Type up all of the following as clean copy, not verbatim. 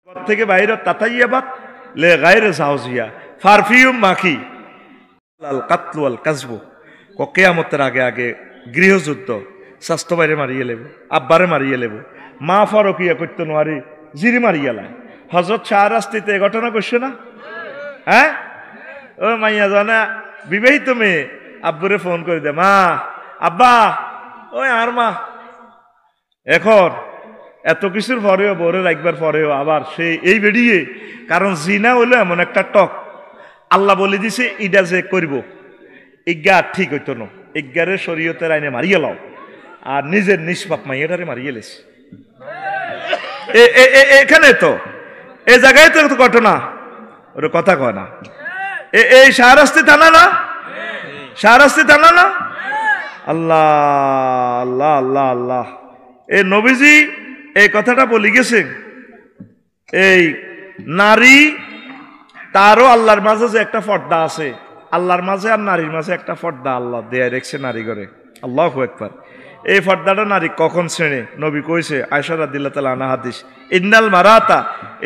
ঘর থেকে বাইরে তাতাইয়াবাত লে গায়রে জাওজিয়া পারফিউম মাখি আল কাতলু আল কাজবু কিয়ামতের আগে আগে গৃহযুদ্ধ স্বাস্থ্য বাইরে মারিয়ে লেব আব্বারে মারিয়ে লেব মা ফরকিয়া করতে নোয়ারি জিরি মারিয়া লাই হযরত শাহরাস্তিতে ঘটনা করছে না হ্যাঁ ও মাইয়া জানা বিবাহিত মেয়ে আব্বুরে ফোন করে দে মা আব্বা ওই আর মা এখন এত কিছুর পরেও বরে রাখবার পরেও আবার সে এই বেরিয়ে কারণ জিনা হলো এমন একটা টক আল্লাহ বলে দিছে ইডা যে করব ইজ্ঞা ঠিক হইতো না ইজ্ঞারে শরীয়তের আইনে মারিয়ে লাও আর নিজের নিষ্পাপ মাইয়াটারে মারিয়ে লেছে এখানে তো এই জায়গায় তো ঘটনা ওর কথা কয় না এই শাহরাস্তি থানা না শাহরাস্তি থানা না আল্লাহ আল্লাহ আল্লাহ আল্লাহ এই নবীজি এই কথাটা বলি গেছে এই নারী তারও আল্লাহর মাঝে যে একটা পর্দা আছে আল্লাহর মাঝে আর নারীর মাঝে একটা পর্দা আল্লাহ দেয়া রেখেছে নারী করে আল্লাহু আকবার এই পর্দাটা নারী কখন শ্রেণী নবী কইছে আয়েশা রাদিয়াল্লাহু তাআলা আনহা হাদিস ইন্নাল মারাতা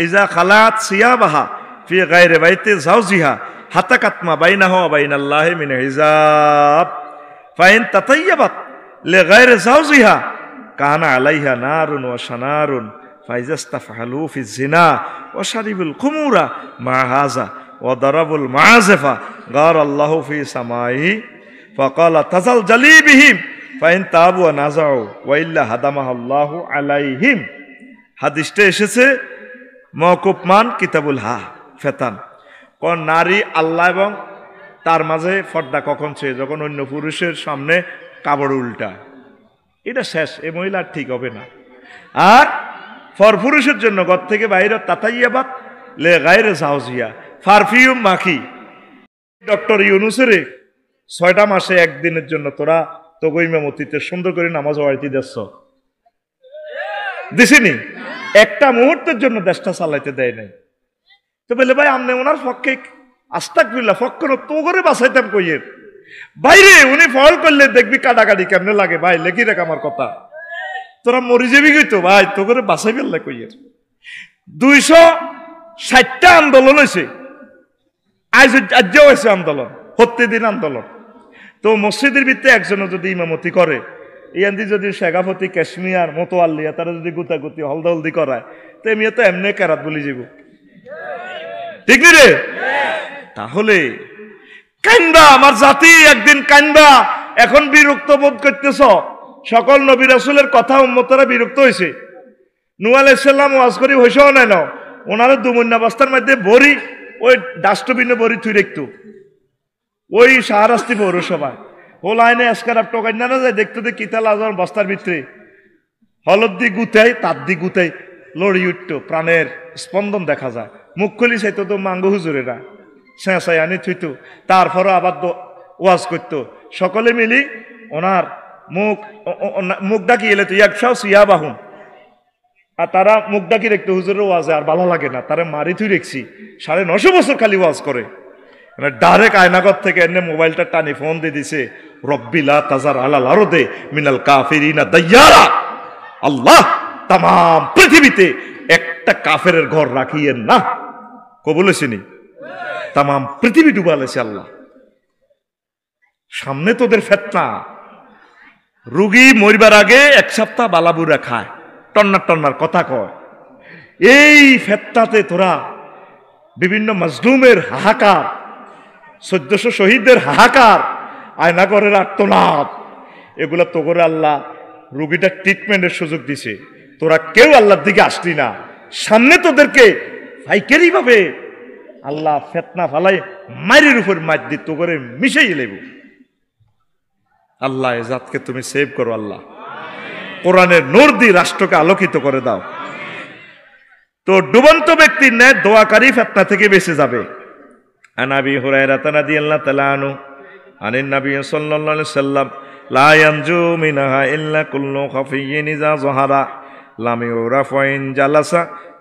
ইজা খালাত সিয়াবাহা ফি গায়রি বাইতি জাওজিহা হাতাকাত মা বাইনাহু ওয়া বাইনাল্লাহি মিন হিজাব ফাইন তাতাইয়াবাত লি গায়রি জাওজিহা কানা আলাইহা নারুন ওয়া শানারুন ফাইজাস্তাফআলু ফি যিনা ওয়া শারিবুল খুমুরা মা হাযা ওয়া দারাবুল মাযিফা গার আল্লাহু ফি সামাইহি ফাকালা তাজাল জালিবিহিম ফাইন তাবু ওয়া নাযাউ ওয়া ইল্লা হাদামাহুল্লাহু আলাইহিম হাদিসটা এসেছে মওকুফ মান কিতাবুল হা ফেতান কোন নারী আল্লাহ এবং তার মাঝে পর্দা কখন ছে যখন অন্য পুরুষের সামনে কাপড় উল্টা এটা শেষ এই মহিলা ঠিক হবে না আর পুরুষের জন্য ঘর থেকে বাইরে তাতাইয়াবাত লে গায়রে জাওজিয়া পারফিউম মাখি ডক্টর ইউনুসের 6টা মাসে একদিনের জন্য তোরা তোগো ইমামতিতে সুন্দর করে নামাজ পড়াইতে দেশ দিছিনি একটা মুহূর্তের জন্য দেশটা চালাইতে দেয় নাই তো বলে ভাই আমনে ওনার পক্ষে আস্তাগফিরুল্লাহ ফক্কর তো করে বাঁচাইতাম কইয়ের বাইরে উনি ফল করলে দেখবি কাটাকাটি কেমনে লাগে ভাই লেখি রাখ আমার কথা তোরা মরি যাবি কইতো ভাই তো করে বাঁচাই ফেললে কইয়ের 260টা আন্দোলন হয়েছে আজও হয়েছে আন্দোলন প্রত্যেকদিন আন্দোলন তো মসজিদের ভিতরে একজনও যদি ইমামতি করে ইয়ান্দি যদি শেখাপতি কাশ্মীর মতোয়াল্লিয়া তারা যদি গুতাগুতি হলদলদি করায় তো এমনি তো এমনি কেরাত বলি যাব ঠিক রে তাহলে কান্দা আমার জাতি একদিন কান্দা এখন বিরক্ত বোধ করতেছ সকল নবী রাসূলের কথা উম্মতরা বিরক্ত হয়েছে নূহ আলাইহিস সালাম ওয়াজ করি হইছও না না ওনার দুমুন্না বস্তার মধ্যে বড়ি ওই ডাস্টবিনে বড়ি থুই রাখতো ওই শাহরাস্তি পৌরসভায় ও লাইনে এসকারাপ টোকাই না যায় দেখতে দে কিতাল আজম বস্তার ভিতরে হলদ দি গুতাই তার দি গুতাই লড়ি উঠতো প্রাণের স্পন্দন দেখা যায় মুখ খুলি চাইতো তো মাঙ্গ হুজুরেরা শেষাই আনি থুইতো তারপরও আবার ওয়াজ করতো সকলে মিলি ওনার মুখ ডাকি এলে তো একশাও সিয়া বাহুন আর তারা মুখ ডাকি রেখতো হুজুরের ওয়াজে আর ভালো লাগে না তারা মারি থুই রেখছি 950 বছর খালি ওয়াজ করে ডাইরেক্ট আয়নাগর থেকে এনে মোবাইলটা টানি ফোন দিয়ে দিছে রব্বিলা তাজার আলাল আরদে মিনাল কাফিরিনা দাইয়ারা আল্লাহ তাম পৃথিবীতে একটা কাফেরের ঘর রাখিয়েন না কবুলেছিনি তাম পৃথিবী ডুবালেছে আল্লাহ সামনে তোদের ফেতনা রুগী মরিবার আগে 1 সপ্তাহ বালাবুরা খায় টন্নার টন্নার কথা কয় এই ফেতনাতে তোরা বিভিন্ন মাজলুমের হাহাকার 1400 শহীদদের হাহাকার আয়নাগরের আর্তনাদ এগুলা তো করে আল্লাহ রোগীটা ট্রিটমেন্টের সুযোগ দিছে তোরা কেউ আল্লাহর দিকে আসলি না সামনে তোদেরকে পাইকারি ভাবে আল্লাহ ফেতনা ফালাই মারির উপর মার দিত করে মিশাই লেব আল্লাহ এ জাতকে তুমি সেভ করো আল্লাহ কোরআনের নূর দিয়ে রাষ্ট্রকে আলোকিত করে দাও তো ডুবন্ত ব্যক্তির ন্যায় দোয়াকারী ফেতনা থেকে বেঁচে যাবে عن أبي هريرة رضي الله تعالى عنه عن النبي صلى الله عليه وسلم لا ينجو منها إلا كل خفي إذا ظهر لم يعرف وإن جلس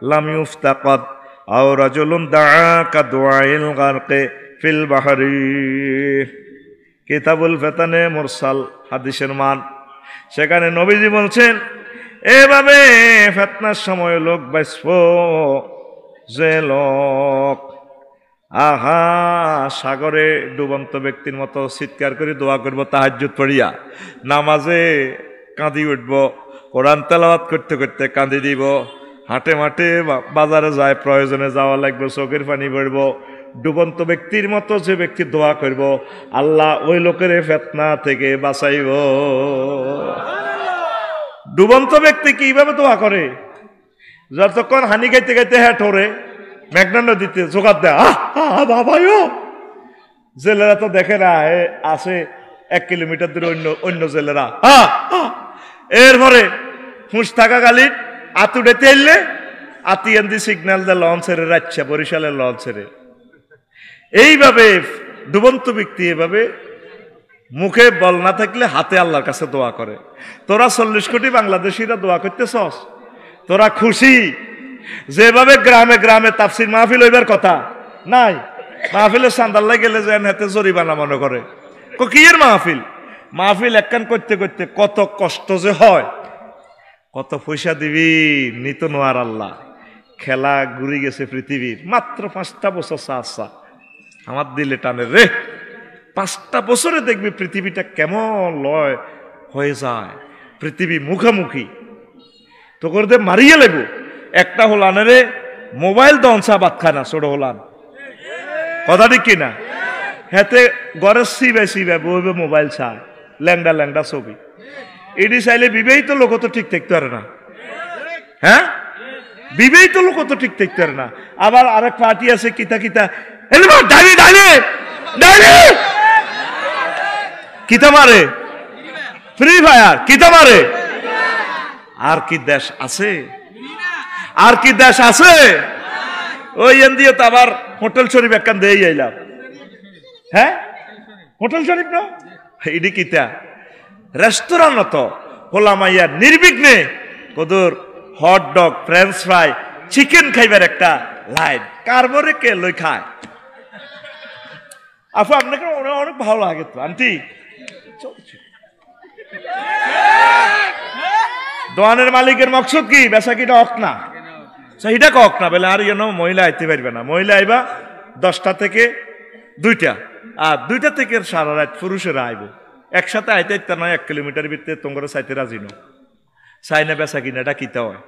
لم يفتقد أو رجل دعا كدعاء الغرق في البحر কিতাবুল ফেতানে মুরসাল হাদিসের মান সেখানে নবীজি বলছেন এভাবে ফিতনার সময় লোক বাঁচবো যে লোক আহা সাগরে ডুবন্ত ব্যক্তির মতো চিৎকার করে দোয়া করব তাহাজ্জুদ পড়িয়া, নামাজে কাঁদি উঠব, কোরআন তেলাওয়াত করতে করতে কাঁদি দিব, হাটে মাঠে বাজারে যায় প্রয়োজনে যাওয়া লাগবে, চোখের পানি পড়ব, ডুবন্ত ব্যক্তির মতো যে ব্যক্তি দোয়া করব, আল্লাহ ওই লোকের ফিতনা থেকে বাঁচাইব। ডুবন্ত ব্যক্তি কিভাবে দোয়া করে? যতক্ষণ হানি খাইতে খাইতে হ্যাঁ ঠোরে মেঘনা নদীতে জোগাড় দেয়, বাবাইও জেলেরা তো দেখে না, আছে 1 কিলোমিটার দূরে অন্য জেলেরা, এরপরে হুঁশ থাকা গালির আতুড়ে তেললে আতিয়ান্দি সিগন্যাল দেয় লঞ্চের রাচ্ছা বরিশালের লঞ্চের। এইভাবে ডুবন্ত ব্যক্তি এভাবে মুখে বল না থাকলে হাতে আল্লাহর কাছে দোয়া করে। তোরা 40 কোটি বাংলাদেশিরা দোয়া করতেছস, তোরা খুশি? যেভাবে গ্রামে গ্রামে তাফসির মাহফিল হইবার কথা নাই, মাহফিলের সান্দাল্লাই গেলে যেন হাতে জরিমানা মনে করে। কি এর মাহফিল? মাহফিল একখান করতে করতে কত কষ্ট যে হয়, কত পয়সা দিবি নিত নোয়ার আল্লাহ। খেলা ঘুরে গেছে পৃথিবীর, মাত্র 5টা বছর চাষা আমার দিলে টানে রে। 5টা বছরে দেখবি পৃথিবীটা কেমন লয় হয়ে যায়, পৃথিবী মুখামুখি তো করে মারিয়ে লেব। একটা হলানে রে মোবাইল দনসা বাদ খায় না, ছোট হলান কথা ঠিক কিনা? হেতে ঘরে সিবে সিবে বইবে মোবাইল চায়, ল্যাংডা ল্যাংডা ছবি। এটি চাইলে বিবাহিত লোক তো ঠিক থাকতে পারে না, হ্যাঁ বিবাহিত লোক তো ঠিক থাকতে পারে না। আবার আরেক পার্টি আছে কিতা কিতা কিতা মারে, ফ্রি ফায়ার কিতা মারে। আর কি দেশ আছে? আর কি দেশ আছে? ওই দিয়ে তো আবার হোটেল শরীফ একখান দিয়ে আইলাম, হ্যাঁ হোটেল শরীফ না এটি কিতা রেস্তোরাঁ তো হোলামাইয়া নির্বিঘ্নে কদর হটডগ ফ্রেঞ্চ ফ্রাই চিকেন খাইবার একটা লাইন কারবরে কে লই খায়। আপু আপনাকে অনেক ভালো লাগে তো আন্টি। দোকানের মালিকের মকসদ কি? বেচা কিটা হক না, সেইটা কক না বলে আর যেন মহিলা আইতে পারবে না। মহিলা আইবা 10টা থেকে 2টা, আর 2টা থেকে সারা রাত পুরুষেরা আইব। একসাথে আইতে আইতে নয় 1 কিলোমিটার ভিতরে তোমরা চাইতে রাজি নো চাই না। বেচা কিনা এটা কিতা হয়?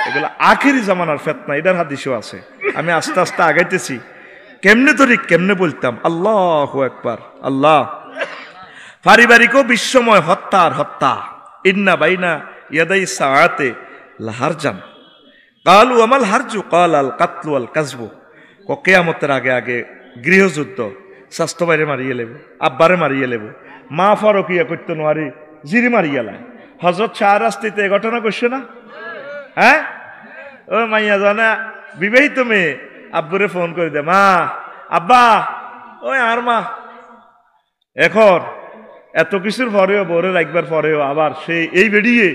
এগুলো আখেরি জামানার ফিতনা, এটার হাদিসও আছে। আমি আস্তে আস্তে আগাইতেছি, কেমনে ধরি কেমনে বলতাম। আল্লাহু আকবার। আল্লাহ পারিবারিকও বিশ্বময় হত্যার হত্যা। ইন্না বাইনা ইয়াদাই সাআতে লাহারজান কালু আমাল হারজু কাল আল কাতলু আল কাজবু। কিয়ামতের আগে আগে গৃহযুদ্ধ, স্বাস্থ্য বাইরে মারিয়ে লেব, আব্বারে মারিয়ে লেব, মা ফরকিয়া করতে নোয়ারি জিরি মারিয়া লাই। হযরত শাহরাস্তিতে এই ঘটনা করছে না? হ্যাঁ ও মাইয়া জানা বিবাহিত মেয়ে আব্বুরে ফোন করে দে, মা আব্বা ওই আর মা। এখন এত কিছুর পরেও বরে রাখবার পরেও আবার সে এই বেরিয়ে,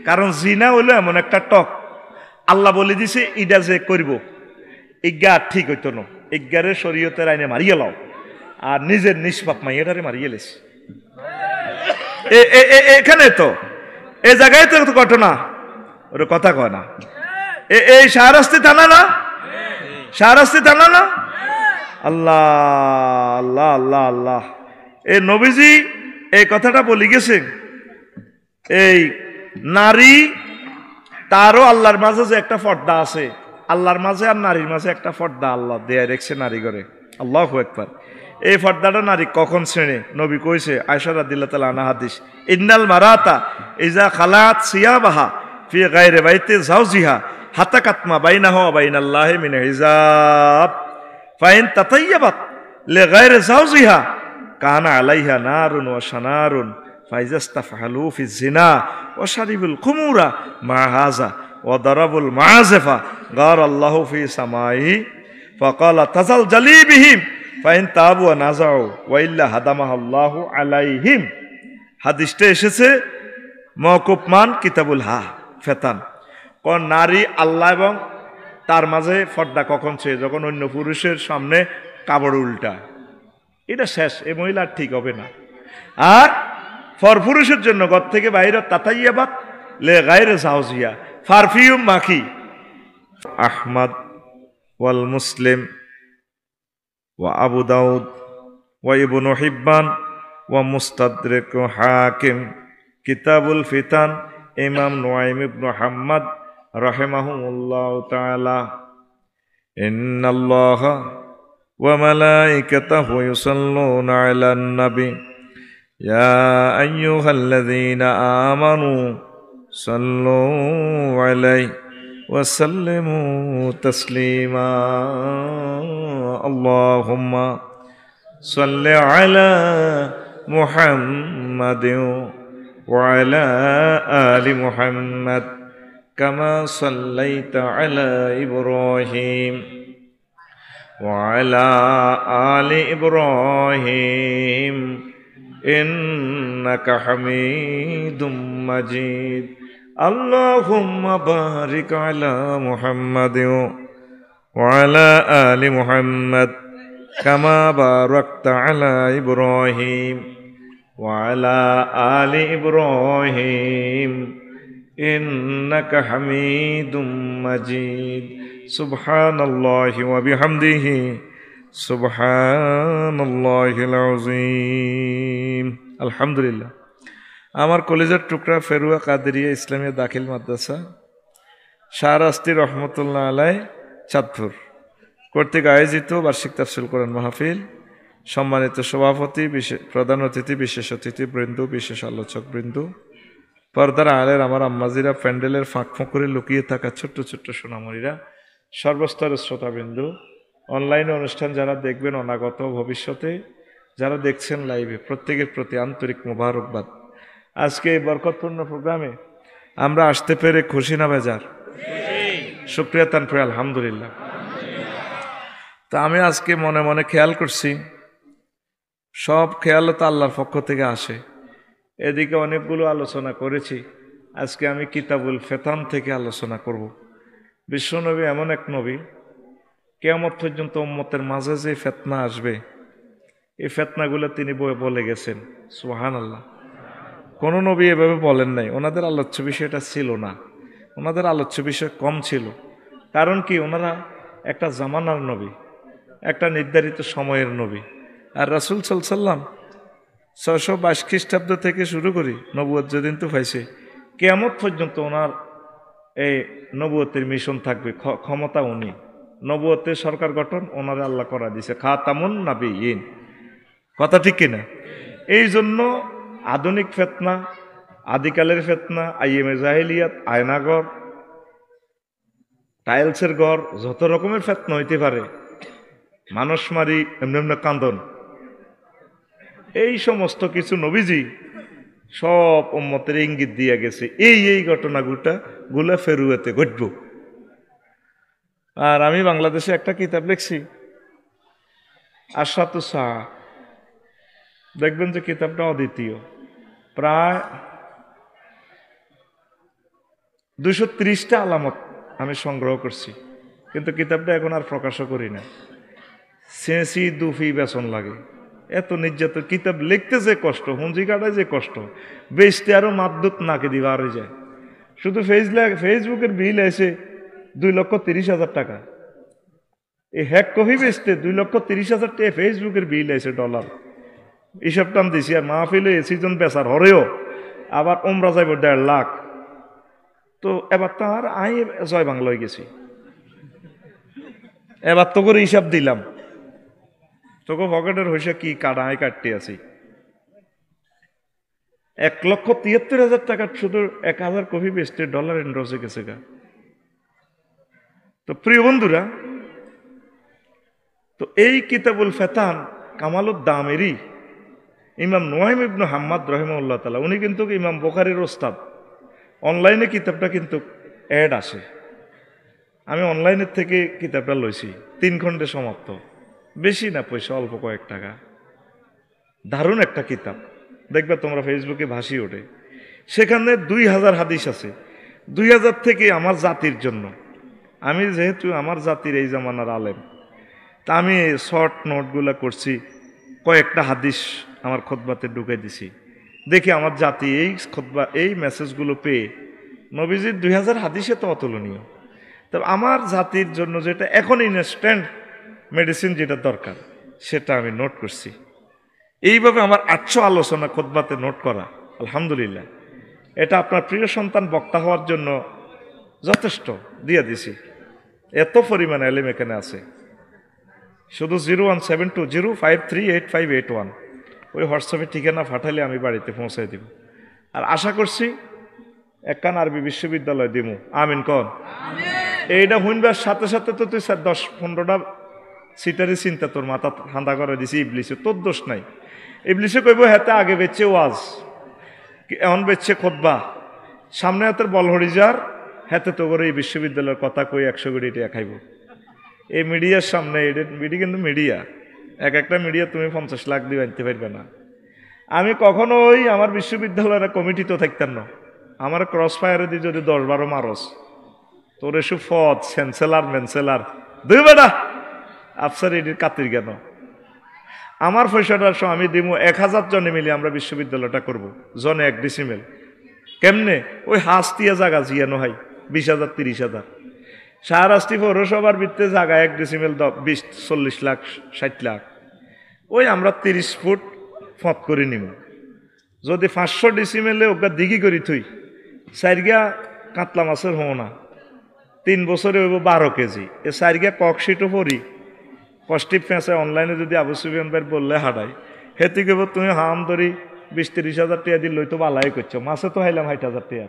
কারণ জিনা হইলো এমন একটা টক, আল্লাহ বলে দিছে ইডা যে করব ইজ্ঞা ঠিক হইতো না, ইজ্ঞারে শরীয়তের আইনে মারিয়ে লাও, আর নিজের নিষ্পাপ মাইয়াটারে মারিয়ে লেছে। এখানে তো এ জায়গায় তো ঘটনা, ওর কথা কয় না। এই শাহরাস্তি থানা না? শাহরাস্তি থানা না? আল্লাহ আল্লাহ আল্লাহ আল্লাহ। এই নবীজি এই কথাটা বলে গেছেন, এই নারী তারও আল্লাহর মাঝে যে একটা পর্দা আছে, আল্লাহর মাঝে আর নারীর মাঝে একটা পর্দা আল্লাহ দেয়া রেখেছে নারী করে। আল্লাহু আকবার। এই পর্দাটা নারী কখন শ্রেণী? নবী কইছে, আয়েশা রাদিয়াল্লাহু তাআলা আনহা হাদিস, ইন্নাল মারাতা ইজা খালাত সিয়াবাহা ফি গায়রি বাইতি যাওজিহা হাতাকাত মা বাইনাহা ওয়া বাইনাল্লাহি মিন হিজাব ফাইন তাতায়্যাবাত লিগায়রি যাওজিহা কানা আলাইহা নারুন ওয়া শানারুন ফাইজাস্তাফআলু ফি যিনা ওয়া শারিবুল খুমুরা মা হাযা ওয়া দারাবুল মাযিফা গার আল্লাহু ফি সামাইহি ফাকালা তাজাল জালিবিহিম ফাইন তাবু ওয়া নাযাউ ওয়া ইল্লা হাদামাহুল্লাহু আলাইহিম। হাদিসটা এসেছে মওকুফ মান কিতাবুল হা ফেতান। কোন নারী আল্লাহ এবং তার মাঝে পর্দা কখন সে যখন অন্য পুরুষের সামনে কাপড় উল্টা, এটা শেষ, এই মহিলা ঠিক হবে না। আর পুরুষের জন্য ঘর থেকে বাইরে তাতাইয়াবাত লে গায়রে যাওজিয়া পারফিউম মাখি আহমদ ওয়াল মুসলিম ওয়া আবু দাউদ ওয়া ইবনু হিব্বান ওয়া মুস্তাদরিক হাকিম কিতাবুল ফিতান ইমাম নুআইম ইবনে হাম্মাদ রাহিমাহুল্লাহু তাআলা ইন্নাল্লাহা ওয়া মালাইকাতাহু ইউসাল্লুনা আলান নবী ইয়া আইয়ুহাল্লাযীনা আমানু সাল্লু আলাইহি ওয়া সাল্লিমু তাসলিমা আল্লাহুম্মা সাল্লি আলা মুহাম্মাদিন ওয়া আলা আলি মুহাম্মাদ কামা সাল্লাইতা আলা ইব্রাহিম ওয়া আলা আলি ইব্রাহিম ইন্নাকা হামিদুম মাজিদ আল্লাহুম্মা বারিক আলা মুহাম্মাদিন ওয়া আলা আলি মুহাম্মাদ কামা বারাকতা আলা ইব্রাহিম ওয়া আলা আলি ইব্রাহিম ইন্নাকা হামিদুম মাজিদ সুবহানাল্লাহি ওয়া বিহামদিহি সুবহানাল্লাহিল আযীম। আলহামদুলিল্লাহ। আমার কলেজের টুকরা ফেরুয়া কাদেরিয়া ইসলামিয়া দাখিল মাদ্রাসা শাহরাস্তি রহমতুল্লাহ আলাই চাঁদপুর কর্তৃক আয়োজিত বার্ষিক তাফসীর কোরআন মাহফিল, সম্মানিত সভাপতি, প্রধান অতিথি, বিশেষ অতিথি বৃন্দ, বিশেষ আলোচক বৃন্দ, পর্দার আলের আমার আম্মাজিরা, প্যান্ডেলের ফাঁক ফোঁকরে লুকিয়ে থাকা ছোট্ট ছোট্ট সোনামণিরা, সর্বস্তরের শ্রোতাবিন্দু, অনলাইনে অনুষ্ঠান যারা দেখবেন অনাগত ভবিষ্যতে, যারা দেখছেন লাইভে, প্রত্যেকের প্রতি আন্তরিক মোবারকবাদ। আজকে এই বরকতপূর্ণ প্রোগ্রামে আমরা আসতে পেরে খুশি না বেজার? শুকরিয়া তানপুরে আলহামদুলিল্লাহ। তা আমি আজকে মনে মনে খেয়াল করছি, সব খেয়াল তো আল্লাহর পক্ষ থেকে আসে। এদিকে অনেকগুলো আলোচনা করেছি, আজকে আমি কিতাবুল ফিতান থেকে আলোচনা করব। বিশ্বনবী এমন এক নবী, কিয়ামত পর্যন্ত উম্মতের মাঝে যে ফিতনা আসবে, এই ফিতনাগুলো তিনি বলে গেছেন। সুবহানাল্লাহ। কোন নবী এভাবে বলেন নাই। ওনাদের আলোচ্য বিষয়টা ছিল না, ওনাদের আলোচ্য বিষয় কম ছিল। কারণ কি, ওনারা একটা জামানার নবী, একটা নির্ধারিত সময়ের নবী। আর রাসূল সাল্লাল্লাহু আলাইহি ওয়াসাল্লাম 622 খ্রিস্টাব্দ থেকে শুরু করি নবুয়ত যেদিন তো পাইছে, কিয়ামত পর্যন্ত ওনার এই নবুয়তের মিশন থাকবে, ক্ষমতা উনি, নবুয়তের সরকার গঠন ওনারে আল্লাহ করা দিয়েছে, খাতামুন নাবিয়িন। কথা ঠিক কিনা? এই জন্য আধুনিক ফিতনা, আদিকালের ফিতনা, আইএমএ জাহেলিয়াত, আয়নাগর, টাইলসের ঘর, যত রকমের ফিতনা হইতে পারে, মানুষ মারি, এমনি এমনি কান্দন, এই সমস্ত কিছু নবীজি সব উম্মতের ইঙ্গিত দিয়ে গেছে। এই ঘটনাগুলা ফেরুয়াতে ঘটব। আর আমি বাংলাদেশে একটা কিতাব লিখছি, আশরাতু সাআ। দেখবেন যে কিতাবটা অদ্বিতীয়, প্রায় 230টা আলামত আমি সংগ্রহ করছি, কিন্তু কিতাবটা এখন আর প্রকাশও করি না। সেঁসি দুফি বেসন লাগে, এত নির্যাতন। কিতাব লিখতে যে কষ্ট, হুঁজি কাটায় যে কষ্ট, বেচতে আরো মাদ্দুত নাকে দিবা আর যায়। শুধু ফেসবুকের বিল এসে 2,30,000 টাকা, এই হ্যাক কপি বেচতে 2,30,000 টাকা ফেসবুকের বিল এসে ডলার। হিসাব টান দিছি। আর মাহফিলে সিজন বেচার হরেও আবার ওমরা যাইব 1.5 লাখ। তো এবার তো আর জয় বাংলা হয়ে গেছি, এবার তো করে হিসাব দিলাম, তোকে পকেটের হইসা কি কাটায় কাটতে আছি। 1,73,000 টাকা শুধু 1,000 কপি বেচতে ডলার এন্ড্রসে গেছে গা। তো প্রিয় বন্ধুরা, তো এই কিতাবুল ফিতান কামালুদ্দামেরি ইমাম নুআইম ইবনে হাম্মাদ রাহিমাহুল্লাহ তাআলা, উনি কিন্তু ইমাম বুখারীর ওস্তাদ। অনলাইনে কিতাবটা কিন্তু অ্যাড আসে, আমি অনলাইনের থেকে কিতাবটা লইছি, 3 খণ্ডে সমাপ্ত, বেশি না, পয়সা অল্প কয়েক টাকা। দারুণ একটা কিতাব, দেখবে তোমরা ফেসবুকে ভাসি ওঠে। সেখানে 2000 হাদিস আছে। 2000 থেকে আমার জাতির জন্য, আমি যেহেতু আমার জাতির এই জামানার আলেম, তা আমি শর্ট নোটগুলো করছি, কয়েকটা হাদিস আমার খুতবাতে ঢুকে দিছি। দেখি আমার জাতি এই খুতবা, এই মেসেজগুলো পেয়ে, নবীজির 2000 হাদিসে তো অতুলনীয়, তবে আমার জাতির জন্য যেটা এখন ইনস্ট্যান্ট মেডিসিন যেটা দরকার সেটা আমি নোট করছি। এইভাবে আমার 800 আলোচনা খুতবাতে নোট করা, আলহামদুলিল্লাহ। এটা আপনার প্রিয় সন্তান বক্তা হওয়ার জন্য যথেষ্ট দিয়ে দিছি। এত পরিমাণে এলিম এখানে আছে। শুধু 01720538581 ওই হোয়াটসঅ্যাপে ঠিকানা পাঠালে আমি বাড়িতে পৌঁছাই দিব। আর আশা করছি একখান আরবি বিশ্ববিদ্যালয় দিব। আমিন কন। এইটা হুইনবার সাথে সাথে তো তুই 10-15টা সিটারি চিন্তা তোর মাথা ঠান্ডা করে দিছি ইবলিসে। তোর দোষ নাই। ইবলিসে কইব হাতে আগে বেচছে ওয়াজ, এমন বেচছে খুতবা, সামনে হাতের বলহরিজার হাতে তো করে এই বিশ্ববিদ্যালয়ের কথা কই 100 কোটি টাকা খাইব। এই মিডিয়ার সামনে মিডিয়া কিন্তু মিডিয়া, এক একটা মিডিয়া তুমি 50 লাখ দিয়ে আনতে পারবে না। আমি কখনো ওই আমার বিশ্ববিদ্যালয়ের কমিটি তো থাকতাম না। আমার ক্রস ফায়ারে দিয়ে যদি 10-12 মারস তোর এসব ফদ চ্যান্সেলার মেন্সেলার দুই বেটা আফসার এটির কাতির কেন? আমার পয়সাটার সময় আমি দিব 1000 জনে মিলে আমরা বিশ্ববিদ্যালয়টা করব, জনে 1 ডিসিমেল। কেমনে? ওই হাসতিয়া জায়গা জিয়ানো হয় 20,000 30,000। শাহরাস্তি পৌরসভার ভিত্তিতে জায়গা 1 ডিসিমেল 20-40 লাখ 60 লাখ। ওই আমরা 30 ফুট ফত করে নিব। যদি 500 ডিসিমেলে ওকে দিঘি করি থুই, 4 কাতলা মাছের হো না, 3 বছরে হইব 12 কেজি। এ 4 ককশিটও পরি কষ্টিপ ফেঁসে অনলাইনে যদি আবু সুফিয়ান ভাই বললে হাঁটাই হেতি কেব তুমি হাম ধরি 20-30,000 টাকা দিয়ে লই তো বালাই করছো। মাছে তো হাইলাম 60,000 টাকা।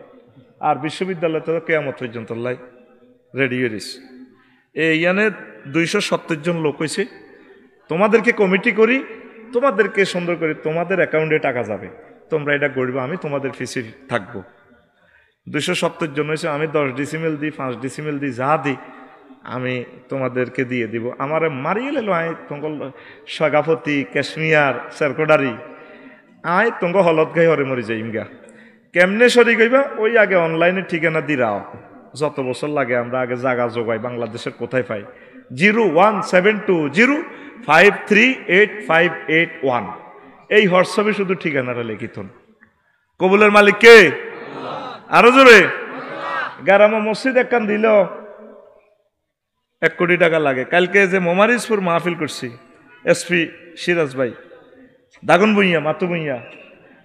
আর বিশ্ববিদ্যালয় তো কেয়ামত পর্যন্ত লাই রেডি হয়েছে। এইখানে 270 জন লোক হয়েছে। তোমাদেরকে কমিটি করি, তোমাদেরকে সুন্দর করে তোমাদের অ্যাকাউন্টে টাকা যাবে, তোমরা এটা করবে, আমি তোমাদের ফিসে থাকবো। 270 জন হয়েছে। আমি 10 ডিসিমেল দিই, 5 ডিসিমেল দিই, যা দিই আমি তোমাদেরকে দিয়ে দিব। আমার মারিয়ে লেলো আয় তঙ্গল সগাপতি কাশ্মীর সারকোডারি আয় তঙ্গ হলত গাই হরে মরি যাই গা। কেমনে সরি গইবা? ওই আগে অনলাইনে ঠিকানা দিরাও, যত বছর লাগে আমরা আগে জায়গা জোগাই বাংলাদেশের কোথায় পাই। 01720538581 এই হোয়াটসঅ্যাপে শুধু ঠিকানাটা লিখিতন। কবুলের মালিক কে? আরো জোরে। গ্রামে মসজিদ একখান দিল 1 কোটি টাকা লাগে। কালকে যে মোমারিজপুর মাহফিল করছি, এসপি সিরাজ ভাই দাগন ভুইয়া মাতু ভুইয়া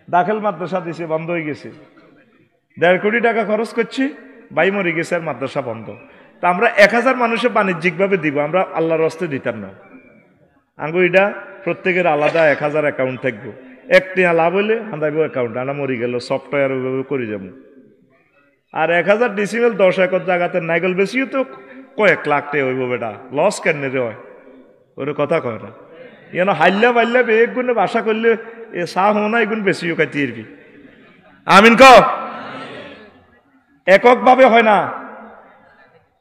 দাখিল মাদ্রাসা দিছে, বন্ধ হয়ে গেছে। 1.5 কোটি টাকা খরচ করছি, ভাই মরে গেছে আর মাদ্রাসা বন্ধ। তা আমরা 1000 মানুষে বাণিজ্যিকভাবে দিব, আমরা আল্লাহর রাস্তায় দিতাম না। আঙ্গু এটা প্রত্যেকের আলাদা 1000 অ্যাকাউন্ট থাকবো। একটি লাভ হইলে হাঁদাইব অ্যাকাউন্ট, আনা মরি গেল সফটওয়্যার ওইভাবে করে যাবো। আর 1000 ডিসিমেল 10 একর জায়গাতে নাইগল বেশিও তো কয়েক লাখ টাকা হইব। বেটা লস কেন রে হয়? ওরে কথা কয় না। যেন হাইল্লা বাইল্লা এক গুণে বাসা করলে এ চা হো না এগুণ বেশিও খাইতে এরবি। আমিন ক। এককভাবে হয় না,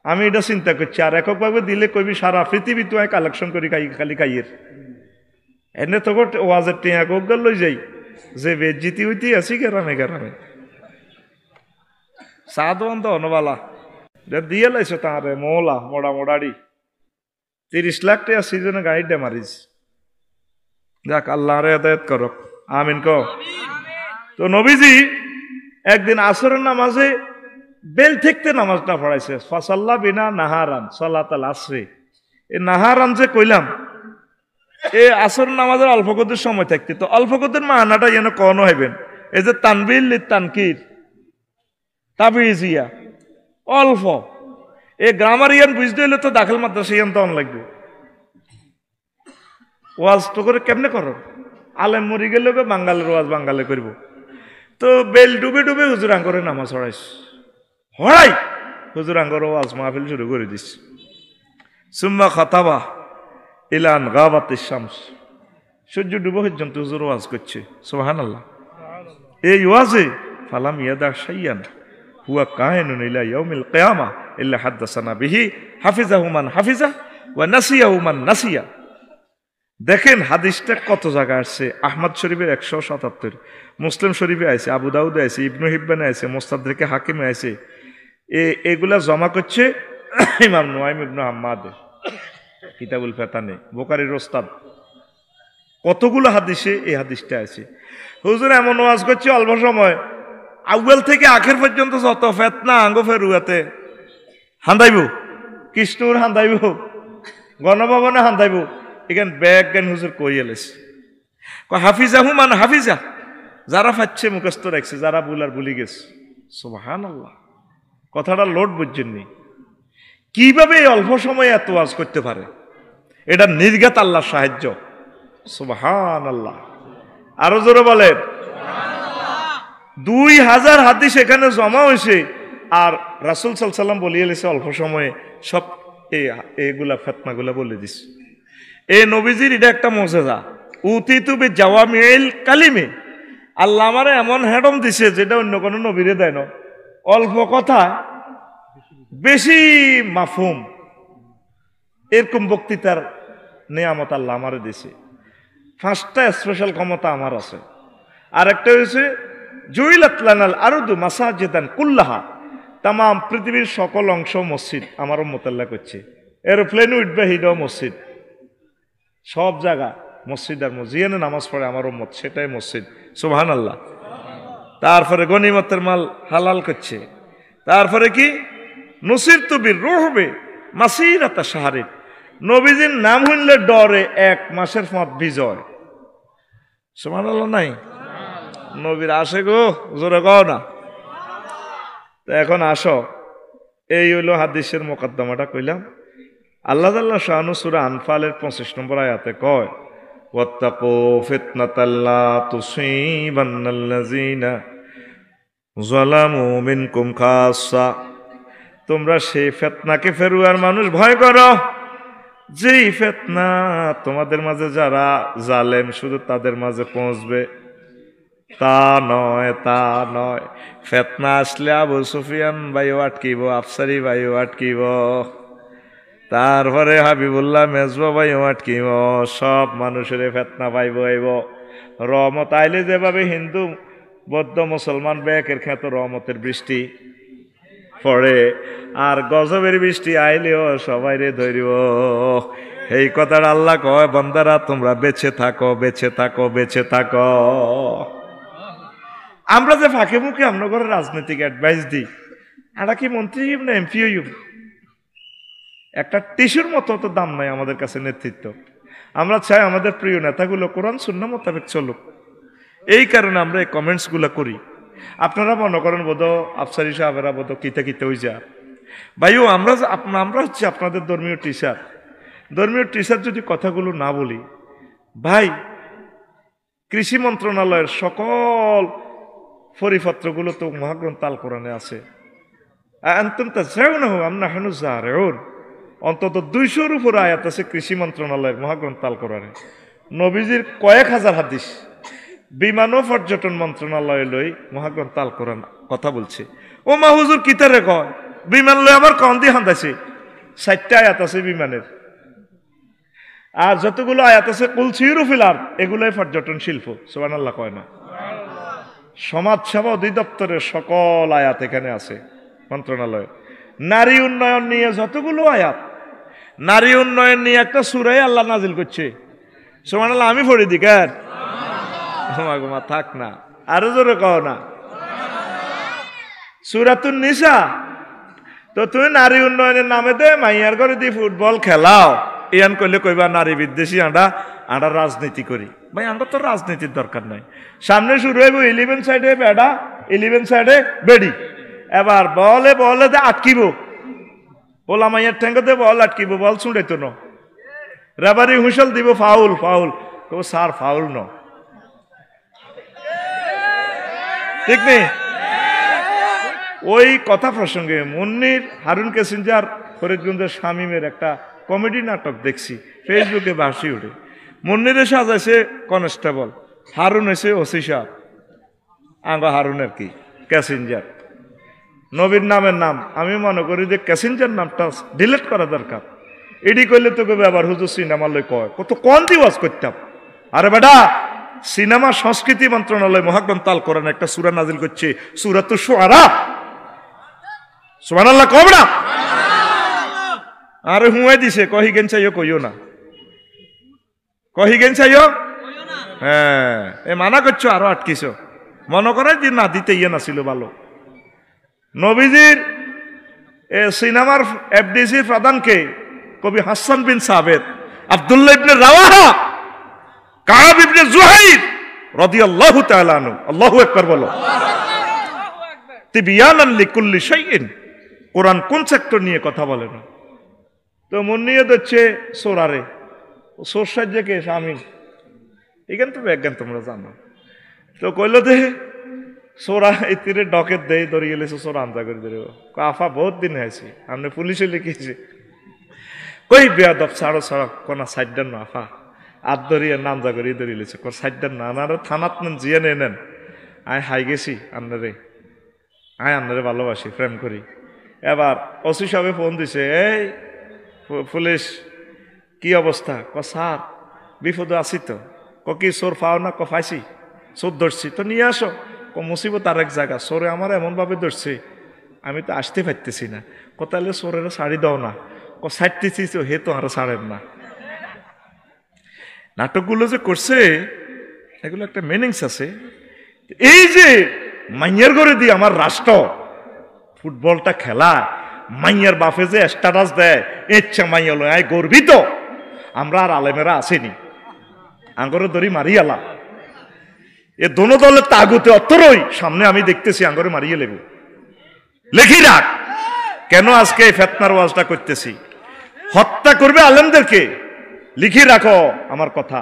আমি এটা চিন্তা করছি। আর এককভাবে দিলে কবি সারা পৃথিবী তুই কালেকশন করি খালি খাইয়ের এনে তো ওয়াজের টিয়া গোগল লই যাই যে বেজিতি হইতে আছি গ্রামে গ্রামে। চা দোকান তো অনবালা দিয়ে লাইছো তাঁরে মোলা মোড়া মোড়াড়ি 30 লাখ টাকা সিজনে গাড়িটা মারিস। যাক আল্লাহরে হেদায়েত করক। আমিন ক। তো নবীজি একদিন আসরের নামাজে বেল থেকতে নামাজটা পড়াইছে। ফাসাল্লা বিনা নাহারান সালাতাল আসরে। এই নাহারান যে কইলাম এই আসর নামাজের অল্প কদের সময় থাকতে, তো অল্প কদের মাহানাটা যেন কন হইবেন। এই যে তানবিল তানকির তাবিজিয়া অল্প, এই গ্রামার ইয়ান বুঝতে হইলে তো দাখিল মাদ্রাসা ইয়ান তো অন লাগবে। ওয়াজ তো করে কেমনে করো? আলেম মরি গেলে বাঙ্গালের ওয়াজ বাঙ্গালে করব। তো বেল ডুবে ডুবে হুজুর আঙ্গরে নামাজ হড়াইস হড়াই হুজুর আঙ্গর ওয়াজ মাহফিল শুরু করে দিস। সুম্মা খাতাবা ইলান গাবাতিশ শামস। সূর্য ডুবে পর্যন্ত হুজুর ওয়াজ করছে। সুবহানাল্লাহ। এই ওয়াজে ফালাম ইয়াদা শাইয়ান হুয়া কায়নুন ইলা ইয়াউমিল কিয়ামা ইল্লা হাদাসানা বিহি হাফিজাহু মান হাফিজা ওয়া নাসিয়াহু মান নাসিয়া। দেখেন হাদিসটা কত জায়গা আসছে। আহমদ শরীফের 177, মুসলিম শরীফে আছে, আবু দাউদে আছে, ইবনু হিব্বানে আছে, মুস্তাদরিকে হাকিমে আছে। এগুলা জমা করছে ইমাম নুয়াইম ইবনে হাম্মাদ কিতাবুল ফাতানে, বুখারীর ওস্তাদ। কতগুলো হাদিসে এই হাদিসটা আছে। হুজুর এমন ওয়াজ করছে অল্প সময়, আউয়াল থেকে আখের পর্যন্ত যত ফেতনা আঙ্গ ফেরুয়াতে হান্দাইব। কৃষ্ণুর হান্দাইব গণভবনে হান্দাইব এখান ব্যাগ জ্ঞান হুজুর কই এলেছে হাফিজা হুমান হাফিজা যারা ফাচ্ছে মুখস্থ রাখছে যারা বুলার বুলি গেছে সুবহানাল্লাহ কথাটা লোড বুঝছেননি কিভাবে এই অল্প সময়ে এত ওয়াজ করতে পারে এটা নির্ঘাত আল্লাহর সাহায্য সুবহানাল্লাহ আরো জোরে বলেন 2000 হাদিস এখানে জমা হয়েছে আর রাসূল সাল্লাল্লাহু আলাইহি ওয়াসাল্লাম বলিয়ে গেছে অল্প সময়ে সব এইগুলা ফিতনাগুলা বলে দিছে এই নবীজির এটা একটা মুজিজা উতিতু বি জাওয়ামিল কালিমে আল্লাহ আমারে এমন হেডম দিছে যেটা অন্য কোনো নবীরে দেয় না অল্প কথা বেশি মাফহুম এরকম বক্তৃতার নিয়ামত আল্লাহ আমারে দিছে 5টা স্পেশাল ক্ষমতা আমার আছে আর একটা হচ্ছে জুইলাত লানাল আরদু মাসাজিদান কুল্লাহা তাম পৃথিবীর সকল অংশ মসজিদ আমার উম্মত আল্লাহ করছে এরোপ্লেন উঠবে হিডও মসজিদ সব জায়গা মসজিদ আর মসজিদে নামাজ পড়ে আমার উম্মত সেটাই মসজিদ সুবহানাল্লাহ তারপরে গনিমতের মাল হালাল করছে তারপরে কি নুসিরতু বিররুহবে মাসিরাতা শাহরিন নবীজির নাম হইলে ডরে 1 মাসের পথ বিজয় সুবহানাল্লাহ নাই নবীর আসে গো জোরে কও না তো এখন আসো এই হইলো হাদিসের মুকদ্দমাটা কইলাম আল্লাহ তাআলা শানু সূরা আনফালের 25 নম্বর আয়াতে কয় ওয়াত্তাকু ফিতনাতাল্লা তুসিবান্নাল্লাযিনা যালামু মিনকুম খাসসা তোমরা সেই ফিতনাকে ফেরুয়ার মানুষ ভয় করো যেই ফিতনা তোমাদের মাঝে যারা জালেম শুধু তাদের মাঝে পৌঁছবে তা নয় ফিতনা আসলে আবু সুফিয়ান ভাইও আটকিব আফসারি ভাইও আটকিব তারপরে হাবিবুল্লাহ মেজবা ভাইও আটকিব সব মানুষের ফিতনা পাইব আইব রহমত আইলে যেভাবে হিন্দু বৌদ্ধ মুসলমান ব্যাকের খ্যাত রহমতের বৃষ্টি পড়ে আর গজবের বৃষ্টি আইলেও সবাই রে ধরিব এই কথাটা আল্লাহ কয় বান্দারা তোমরা বেঁচে থাকো আমরা যে ফাঁকে মুখে আমরা করে রাজনৈতিক অ্যাডভাইস দিই এটা কি মন্ত্রী না এমপি একটা টিস্যুর মতো তো দাম নাই আমাদের কাছে নেতৃত্ব আমরা চাই আমাদের প্রিয় নেতাগুলো কোরআন সুন্নাহ মোতাবেক চলুক এই কারণে আমরা এই কমেন্টসগুলো করি আপনারা মনে করেন বোধ আফসারি সাহেবেরা বোধ কিতে হয়ে যা ভাইও আমরা হচ্ছে আপনাদের ধর্মীয় টিচার যদি কথাগুলো না বলি ভাই কৃষি মন্ত্রণালয়ের সকল পরিপত্রগুলো তো মহাগ্রন্থ আল কোরআনে আছে অন্তত 200-র উপর আয়াত আছে কৃষি মন্ত্রণালয়ের মহাগ্রন্থ আল কোরআনে নবীজির কয়েক হাজার হাদিস বিমান ও পর্যটন মন্ত্রণালয় লই মহাগ্রন্থ আল কোরআন কথা বলছে ও মা হুজুর কিতারে কয় বিমান লই আবার কম দিয়ে হান্দাইছে 60টা আয়াত আছে বিমানের আর যতগুলো আয়াত আছে কুলসিরু ফিল আরদ এগুলোই পর্যটন শিল্প সুবহানাল্লাহ কয় না সমাজসেবা অধিদপ্তরের সকল আয়াত এখানে আছে মন্ত্রণালয় নারী উন্নয়ন নিয়ে যতগুলো আয়াত নারী উন্নয়ন নিয়ে একটা সূরা আল্লাহ নাজিল করছে সুবহানাল্লাহ আমি পড়ে দিই কেন ঘুমা থাক না আরো জোরে কও না সূরাতুন নিসা তো তুমি নারী উন্নয়নের নামে দে মাইয়ার ঘরে দি ফুটবল খেলাও ইয়ান কইলে কইবা নারী বিদ্বেষী আমরা রাজনীতি করি ভাই আমরা তো রাজনীতির দরকার নাই সামনে শুরু হইব 11 সাইডে বেড়া 11 সাইডে বেড়ি এবার বলে দে আটকিব পোলা মাইয়ার ঠেঙ্গতে বল আটকিব বল ছুঁড়াইতো ন রেবারি হুইসেল দিব ফাউল তো স্যার ফাউল ন ঠিক নেই ওই কথা প্রসঙ্গে মুন্নির হারুন ক্যাসেঞ্জার ফরিদগঞ্জের শামীমের একটা কমেডি নাটক দেখছি ফেসবুকে ভাসি উঠে মুন্নিরে সাজাইছে কনস্টেবল হারুন হয়েছে ওসি সাহেব আঙ্গ হারুনের কি ক্যাসেঞ্জার নবীর নামের নাম আমি মনে করি যে ক্যাসেঞ্জার নামটা ডিলিট করা দরকার এডি করলে তোকে আবার হুজুর সিনেমা লই কয় কত কোন দিওয়াজ করতাম আরে বেটা সিনেমা সংস্কৃতি মন্ত্রণালয় মহাগ্রন্থ আল কোরআন একটা সূরা নাজিল করছে সূরাতুশ শুআরা সুবহানাল্লাহ কও না আরে হুঁয়ে দিছে কহি গেন চাইও কইও না কহি গেন চাইও হ্যাঁ এ মানা করছো আরো আটকিছো মনে করে যে না দিতে ইয়ে না ছিল ভালো নবীজির সিনেমার এফডিসির প্রধানকে কবি হাসান বিন সাবেদ, আব্দুল্লাহ ইবনে রাওয়াহা, কাব ইবনে জুহাইর রাদিয়াল্লাহু তাআলা আনহু, আল্লাহু আকবার বলো। তিবিয়ানান লিকুল্লি শাইইন, কোরআন কোন সেক্টর নিয়ে কথা বলে না। তো মন নিয়ে দিচ্ছে সোরারে, সোর সাহায্যে কে স্বামী, এখান তো একজ্ঞান তোমরা জানো। তো কইল দে সোরা ইতিরে ডকেট দেই ধরে গেলে সোরা আন্দা করে দেব। আফা বহুত দিন হয়েছে, আপনি পুলিশে লিখেছি, কই বেয়াদব ছাড়ো ছাড়ো কোনা সাইডার না আফা আত ধরিয়ে নামজা করি ধরে লেছে সাইডার না আনার থানাত নেন জিয়ে নেন। আয় হাই গেছি আপনারে, আয় আপনারে ভালোবাসি, প্রেম করি। এবার ওসি সাহেব ফোন দিছে, এই পুলিশ কি অবস্থা? স্যার বিপদে আছি তো। কি চোর পাও না? পাইছি, চোর ধরছি তো নিয়ে আসো। মুসিবত আর এক জায়গা, চোরে আমার এমন ভাবে ধরছে আমি তো আসতে পারতেছি না। তাহলে চোরের শাড়ি দাও না, ছাড়তেছি হে তো আরো ছাড়েন না। নাটকগুলো যে করছে এগুলো একটা মিনিংস আছে। এই যে মাইয়ার ঘরে দিয়ে আমার রাষ্ট্র ফুটবলটা খেলা, মাইয়ার বাপে যে স্ট্যাটাস দেয়, ইচ্ছা মাইয়া লয় আয় গর্বিত। আমরা আর আলেমেরা আসেনি, আঙ্গরে দড়ি মারিয়ালা। এ দোনো দলের তাগুতে অত্তরই সামনে আমি দেখতেছি আঙ্গরে মারিয়ে লেবু। লেখি রাখ কেন আজকে এই ফেতনার ওয়াজটা করতেছি। হত্যা করবে আলেমদেরকে, লিখি রাখো আমার কথা।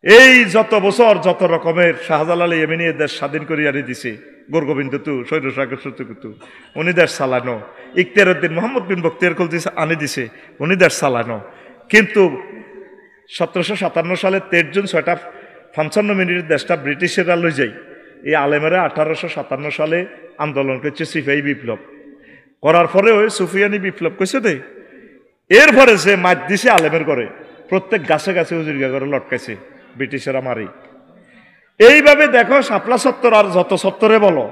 এই যত বছর যত রকমের শাহজালাল ইয়েমেনি দেশ স্বাধীন করিয়ারে দিছে, গোরগোবিন্দ তু সৈরসাগর সত্যকুতু উনি দেশ চালানো, ইখতিয়ার উদ্দিন মোহাম্মদ বিন বখতিয়ার খলজি আনি দিছে উনি দেশ চালানো। কিন্তু 1757 সালে 13 জুন 6:55 দেশটা ব্রিটিশেরা লই যায়। এই আলেমেরা 1857 সালে আন্দোলন করছে, সিপাহী বিপ্লব করার পরে ওই সুফিয়ানি বিপ্লব করছে দে। এরপরে সে মাছ দিছে আলেমের করে, প্রত্যেক গাছে গাছে উজিরগা করে লটকাইছে ব্রিটিশেরা মারি। এইভাবে দেখো শাপলা সত্তর আর যত সত্তরে বলো,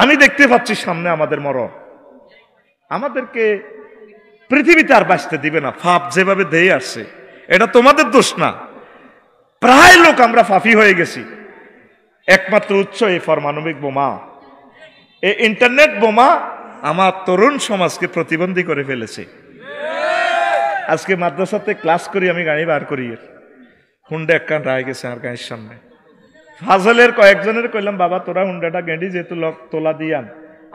আমি দেখতে পাচ্ছি সামনে আমাদের মরণ। আমাদেরকে পৃথিবীতে আর বাঁচতে দিবে না। ফাপ যেভাবে দিয়ে আসছে, এটা তোমাদের দোষ না। প্রায় লোক আমরা ফাফি হয়ে গেছি। একমাত্র উৎস এই পারমাণবিক বোমা, এই ইন্টারনেট বোমা আমার তরুণ সমাজকে প্রতিবন্ধী করে ফেলেছে। আজকে মাদ্রাসাতে ক্লাস করি, আমি গাড়ি বার করি, হুন্ডা একখান রায় গেছে আর গাড়ির সামনে। ফাজলের কয়েকজনের কইলাম, বাবা তোরা হুন্ডাটা গেঁডি যেহেতু লোক তোলা দিয়ান,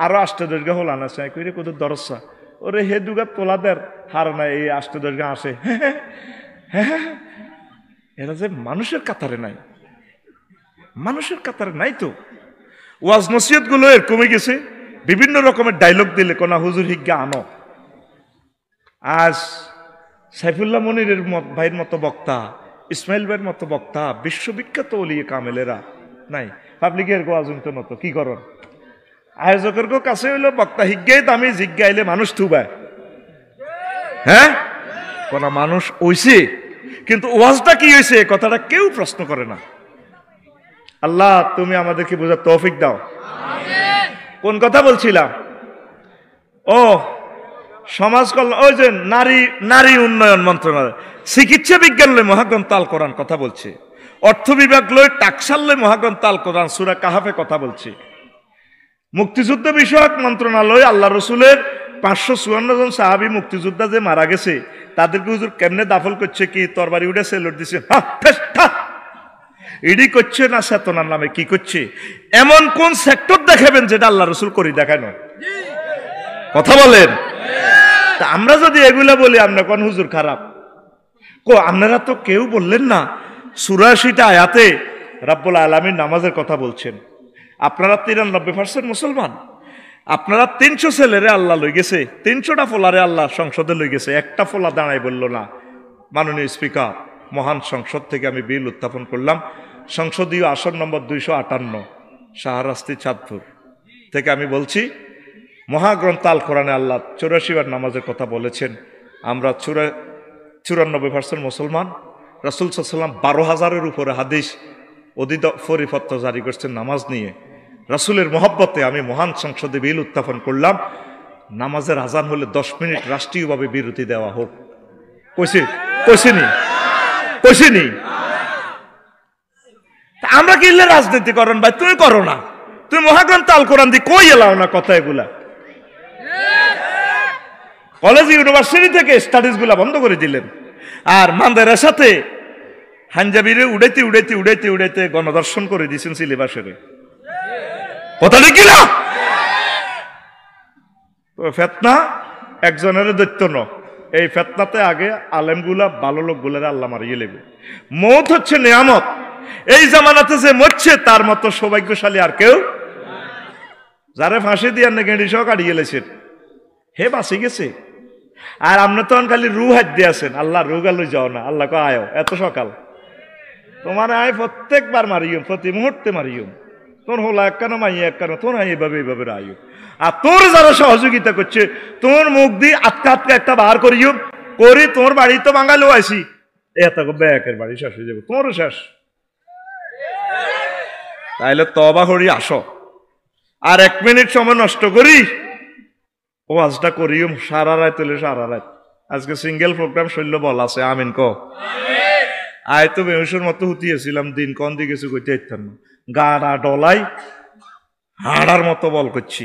আরো 8 দৈর্ঘ্য হল আনাছে কইরে কত দরসা ওরে হে দুগা তোলা দের হার নাই, এই 8 দৈর্ঘ্য আসে। এরা যে মানুষের কাতারে নাই, মানুষের কাতারে নাই তো। ওয়াজ নসিহত গুলো এর কমে গেছে, বিভিন্ন রকমের ডায়লগ দিলে কোনা হুজুর হিজ্ঞা আনো। আজ সাইফুল্লাহ মনিরের ভাইয়ের মতো বক্তা, ইসমাইল ভাইয়ের মতো বক্তা, বিশ্ববিখ্যাত ওলিয়ে কামেলেরা নাই। পাবলিকের গোয়াজুন তো মতো কি করন, আয়োজকের কাছে হইলো বক্তা হিজ্ঞাই দামি, জিজ্ঞাইলে মানুষ থুবায়। হ্যাঁ কোনা মানুষ ওইছে, কিন্তু ওয়াজটা কি হয়েছে কথাটা কেউ প্রশ্ন করে না। আল্লাহ তুমি আমাদেরকে বোঝার তৌফিক দাও। কোন কথা বলছিলাম? ও সমাজ কল্যাণ, ওই যে নারী উন্নয়ন মন্ত্রণালয়, চিকিৎসা বিজ্ঞান লয় মহাগ্রন্থ আল কোরআন কথা বলছে, অর্থ বিভাগ লয় টাকসাল লয় মহাগ্রন্থ আল কোরআন সূরা কাহাফে কথা বলছে, মুক্তিযুদ্ধ বিষয়ক মন্ত্রণালয় আল্লাহ রসুলের 554 জন সাহাবী মুক্তিযোদ্ধা যে মারা গেছে তাদেরকে হুজুর কেমনে দাফল করছে, কি তরবারি উঠে সেলট দিছে, ইডি করছে না চেতনার নামে কি করছে? এমন কোন সেক্টর দেখাবেন যেটা আল্লাহ রসুল করি দেখানো? কথা বলেন। তা আমরা যদি এগুলা বলি আমরা কোন হুজুর খারাপ? আপনারা তো কেউ বললেন না 84টা আয়াতে রাব্বুল আলামিন নামাজের কথা বলছেন। আপনারা 93% মুসলমান, আপনারা 300 ছেলেরে আল্লাহ লই গেছে, 300টা ফোলারে আল্লাহ সংসদে লই গেছে, একটা ফোলা দাঁড়াই বলল না। মাননীয় স্পিকার, মহান সংসদ থেকে আমি বিল উত্থাপন করলাম, সংসদীয় আসন নম্বর 258 শাহরাস্তি চাঁদপুর থেকে আমি বলছি, মহাগ্রন্থ আল কোরআনে আল্লাহ 84 বার নামাজের কথা বলেছেন। আমরা 94% মুসলমান। রাসূল সাল্লাল্লাহু আলাইহি ওয়াসাল্লাম 12,000-এর উপরে হাদিস অদিত পরিপত্র জারি করছেন নামাজ নিয়ে। রাসূলের মহব্বতে আমি মহান সংসদে বিল উত্থাপন করলাম, নামাজের আজান হলে 10 মিনিট রাষ্ট্রীয়ভাবে বিরতি দেওয়া হোক। কইছিনি আমরা কি রাজনীতি করেন ভাই? তুমি করো না, তুমি মহাগ্রন্থ আল কোরআন দিয়ে কই এলাও না কথা এগুলা। কলেজ ইউনিভার্সিটি থেকে স্টাডিজ গুলা বন্ধ করে দিলেন, আর মান্দারের সাথে হাঞ্জাবিরে উড়াইতে উড়াইতে উড়াইতে উড়াইতে গণদর্শন করে দিয়েছেন সিলেবাসের। কথা ঠিক না? তো ফেতনা একজনের দৈত্য ন, এই ফেতনাতে আগে আলেমগুলা ভালো লোকগুলার আল্লাহ মারিয়ে লেবে। মৌত হচ্ছে নিয়ামত, এই জামানাতে যে মরছে তার মতো সৌভাগ্যশালী আর কেউ। যারা ফাঁসি দিয়ে গেঁড়ি সহ কাটিয়ে গেলেছেন, হে বাঁচি গেছে। আর আপনি তখন খালি রু হাত দিয়ে আছেন, আল্লাহ রু গালু যাও না, আল্লাহ কে আয়ো এত সকাল তোমার আয় প্রত্যেকবার মারিও, প্রতি মুহূর্তে মারিও, তোর হলো এক কেন মাইয়া এক কেন তোর এইভাবে এইভাবে আয়ো। আর তোর যারা সহযোগিতা করছে তোর মুখ দিয়ে আটকা আটকা একটা বার করিও করি, তোর বাড়ি তো বাঙালিও আইসি, এত ব্যাকের বাড়ি শেষ হয়ে যাবে, তোরও শেষ। তাইলে তবা করি আসো, আর 1 মিনিট সময় নষ্ট করি ও আজটা করিও সারা রাত তুলে সারা রাত। আজকে সিঙ্গেল প্রোগ্রাম শৈল্য বল আছে, আমিন ক। আয় তো বেহুসের মতো হুতিয়েছিলাম, দিন কন দিয়ে গেছে কইতে ইচ্ছান না, গাড়া ডলাই হাড়ার মতো বল করছি।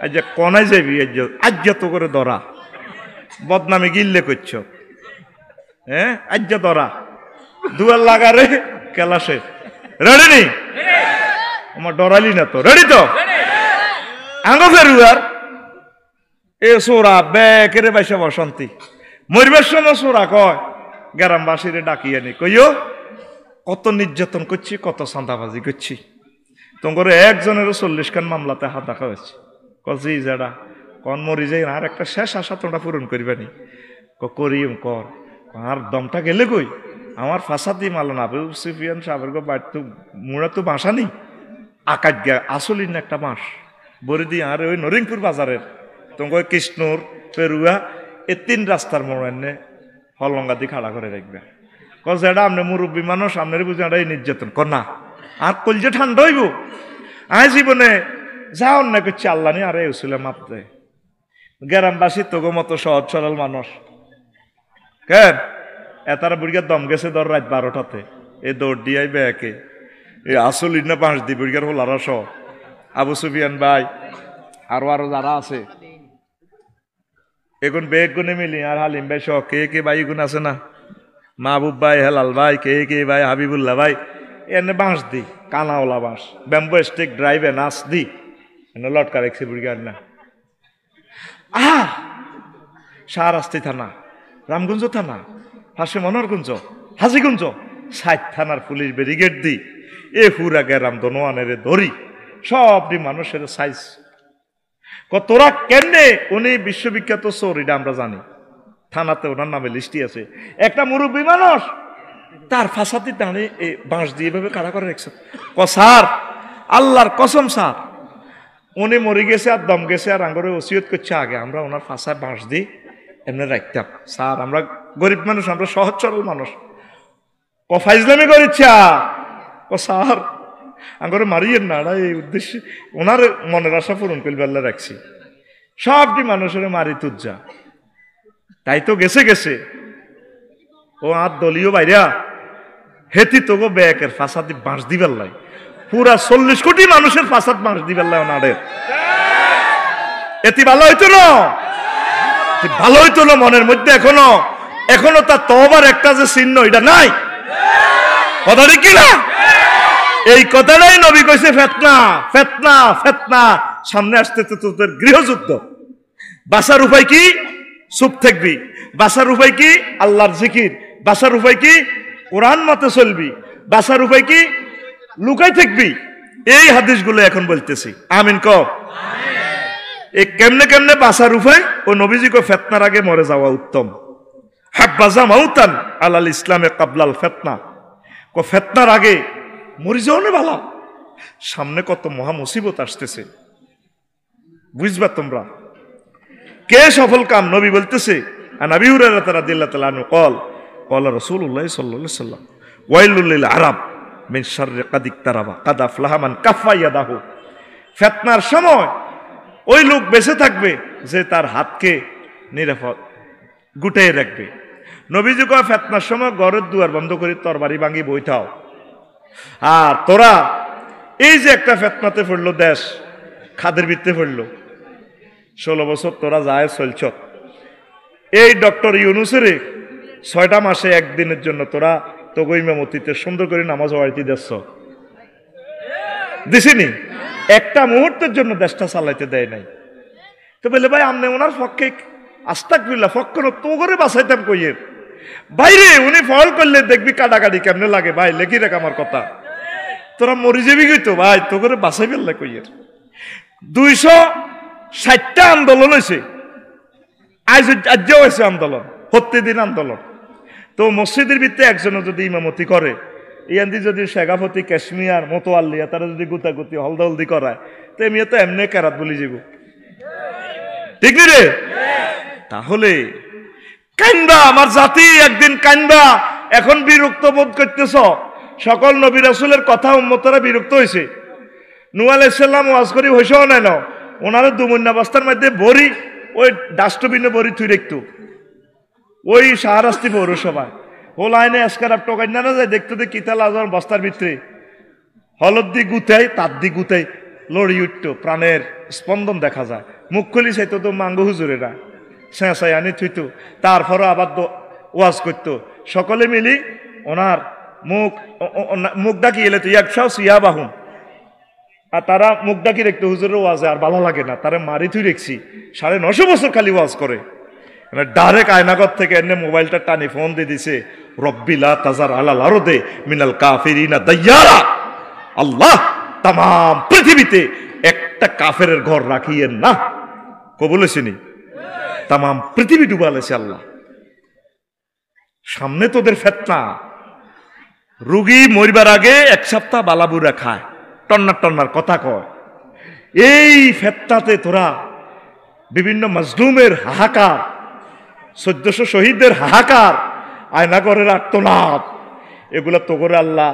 আজ কনাই যাবি, আজ তো করে ধরা বদনামে গিল্লে করছ, হ্যাঁ আজ ধরা দুয়ার লাগারে কেলাসে রেডি নেই, আমার ডরালি না তো, রেডি তো আঙ্গ ফেরুয়ার এ সোরা বেকেরে বাইসা বসন্তি মরিবার সময় সোরা কয় গ্রামবাসীরে ডাকিয়ে নি কইও কত নির্যাতন করছি, কত চাঁদাবাজি করছি, তোমার একজনের 40 খান মামলাতে হাত দেখা হয়েছে। কজি যারা কন মরি যাই আর একটা শেষ আশা তোমরা পূরণ করবে নি, করিম কর আর দমটা গেলে কই আমার ফাঁসা দিয়ে মালান আবু সুফিয়ান সাহেবের বাড়িতে মুড়া তো বাসা নেই, আকাশ গা আসলিন একটা বাঁশ বরি দিয়ে আর ওই নরিংপুর বাজারের তোমার কৃষ্ণর পেরুয়া এই 3 রাস্তার মোড় এনে হলঙ্গা দিয়ে খাড়া করে রাখবে। যেটা আপনি মুরব্বী মানুষ আপনার বুঝে এই নির্যাতন কর না, আর কলজে ঠান্ডা হইব। আয় জীবনে যা অন্যায় করছি আল্লাহ নি আর এসেছিল মাপতে। গ্রামবাসী তোগো মতো সহজ সরল মানুষ কেন এতারা বুড়িগার দম গেছে ধর রাত 12টাতে, এই দৌড় দিয়ে একে এই আসল না 5 দি বুড়িগার হল আরো সহ আবু সুফিয়ান ভাই আরো যারা আছে এখন বেগ গুনে মিলি আর হালিম ভাই সহ কে কে ভাই গুণ আছে না, মাহবুব ভাই, হেলাল ভাই, কে কে ভাই, হাবিবুল্লাহ ভাই, এনে বাঁশ দি কানাওলা বাঁশ ব্যাম্বো স্টিক ড্রাইভে নাচ দি এনে লটকা রেখছি বুড়িগার না। শাহরাস্তি থানা, রামগঞ্জ থানা, হাসি মনোহরগঞ্জ, হাজিগঞ্জ 60 থানার পুলিশ ব্যারিগেড দি এ পুরা গেরাম দনোয়ানের ধরি সবটি মানুষের সাইজ। তোরা কেমনে উনি বিশ্ববিখ্যাত চোর এটা আমরা জানি, থানাতে ওনার নামে লিস্টি আছে। একটা মুরব্বী মানুষ তার ফাঁসাতি টানে বাঁশ দিয়ে এভাবে কাড়া করে রেখেছে। স্যার আল্লাহর কসম স্যার উনি মরে গেছে আর দম গেছে আর আঙ্গরে ওসিয়ত করছে আগে আমরা ওনার ফাঁসায় বাঁশ দিই এমনি রাখতাম। স্যার আমরা গরিব মানুষ, আমরা সহজ সরল মানুষ, ফাইজলামি করিচ্ছা স্যার আঙ্গরে মারিয়েন না, এই উদ্দেশ্যে ওনার মনের আশা পূরণ করবে আল্লাহ রাখছি। সবটি মানুষের মারি তুজ্জা তাই তো গেছে গেছে ও আর দলীয় বাইরা হেতি তো গো ব্যাকের ফাঁসাদ বাঁশ দিবার লাই পুরা 40 কোটি মানুষের ফাঁসাদ বাঁশ দিবার লাই ওনাদের। এটি ভালো হইতো না, ভালো হইতো না মনের মধ্যে এখনো তার তওবার একটা যে চিহ্ন এটা নাই। কথা ঠিক না? এই কথাটাই নবী কইছে ফিতনা ফিতনা ফিতনা সামনে আসতে তো তোদের গৃহযুদ্ধ। বাঁচার উপায় কি? চুপ থাকবি। বাঁচার উপায় কি? আল্লাহর জিকির। বাঁচার উপায় কি? কোরআন মতে চলবি। বাঁচার উপায় কি? লুকাই থাকবি। এই হাদিসগুলো এখন বলতেছি, আমিন ক। এই কেমনে কেমনে বাঁচার উপায় ও নবীজি কো ফিতনার আগে মরে যাওয়া উত্তম। হাব্বাজা মাউতান আলাল ইসলামে কাবলাল ফিতনা, কো ফিতনার আগে মরে যাও না ভালো, সামনে কত মহা মুসিবত আসতেছে বুঝবা তোমরা। কে সফল কাম? নবী বলতেছে আন আবি হুরায়রা রাদিয়াল্লাহু তাআলা আনহু قال قال رسول الله صلى الله عليه وسلم ويل للعرب من شر قد اقترب قد افلح من كف يده। ফিতনার সময় ওই লোক বেঁচে থাকবে যে তার হাতকে নিরাপদ গুটিয়ে রাখবে। নবীজি কয় ফিতনার সময় ঘরের দুয়ার বন্ধ করে তরবারি ভাঙি বইতাও। আর তোরা এই যে একটা ফিতনাতে পড়লো, দেশ খাদের ভিত্তে পড়লো, 16 বছর তোরা যায় চলছ, এই ডক্টর ইউনুসের 6টা মাসে একদিনের জন্য তোরা তোগো ইমামতিতে সুন্দর করে নামাজ পড়াইতে দিচ্ছ, দিছিনি? একটা মুহূর্তের জন্য দেশটা চালাইতে দেয় নাই। তো বলে ভাই আমনে ওনার পক্ষে আস্তাগফিরুল্লাহ পক্ষ তো করে বাঁচাইতাম কইয়ের বাইরে উনি ফল করলে দেখবি কাটাকাটি কেমনে লাগে। ভাই লেখি রাখ আমার কথা, তোরা মরি যাবি কইতো ভাই তো করে বাঁচাই ফেললে কইয়ের। 260টা আন্দোলন হয়েছে, আজও হয়েছে আন্দোলন, প্রত্যেকদিন আন্দোলন। তো মসজিদের ভিতরে একজনও যদি ইমামতি করে, ইয়ান্দি যদি শেখাফতি কাশ্মীর মতোয়াল্লিয়া তারা যদি গুতাগুতি হলদলদি করায়, তো এমনি তো এমনি কেরাত বলি যাব, ঠিক রে? তাহলে কান্দা আমার জাতি একদিন কান্দা, এখন বিরক্ত বোধ করতেছ। সকল নবী রাসূলের কথা উম্মতরা বিরক্ত হয়েছে। নূহ আলাইহিস সালাম ওয়াজ করি হইছেও না, ওনারা দুমুন্না বস্তার মধ্যে বড়ি ওই ডাস্টবিনে বড়ি থুই রাখতো ওই শাহরাস্তি পৌরসভায়। ও লাইনে এসকারাপ টোকাই না যায় দেখতে দে কিতাল আজর বস্তার ভিতরে হলদ দি গুতাই তার দি গুতাই লড়ি উঠতো, প্রাণের স্পন্দন দেখা যায়। মুখ খুলি চাইতো তো মাঙ্গু হুজুরেরা চেঁচাই আনি থুইতো, তারপরও আবার ওয়াজ করতো। সকলে মিলি ওনার মুখ ডাকি এলে তো একশাও সিয়া বাহুন, আর তারা মুখ ডাকি রেখতো হুজুরের ওয়াজে আর ভালো লাগে না, তারা মারি থুই রেখছি। 950 বছর খালি ওয়াজ করে, ডাইরেক্ট আয়নাগর থেকে এনে মোবাইলটা টানি ফোন দিয়ে দিছে, রব্বিলা তাজার আলাল আরদে মিনাল কাফিরিনা দাইয়ারা, আল্লাহ তাম পৃথিবীতে একটা কাফেরের ঘর রাখিয়েন না। কবুলেছিনি? তাম পৃথিবী ডুবালেছে আল্লাহ। সামনে তোদের ফেতনা, রুগী মরিবার আগে 1 সপ্তাহ বালাবুরা খায়, টন্নার টন্নার কথা কয়। এই ফেতনাতে তোরা বিভিন্ন মাজলুমের হাহাকার, 1400 শহীদদের হাহাকার, আয়নাগরের আর্তনাদ, এগুলা তো করে আল্লাহ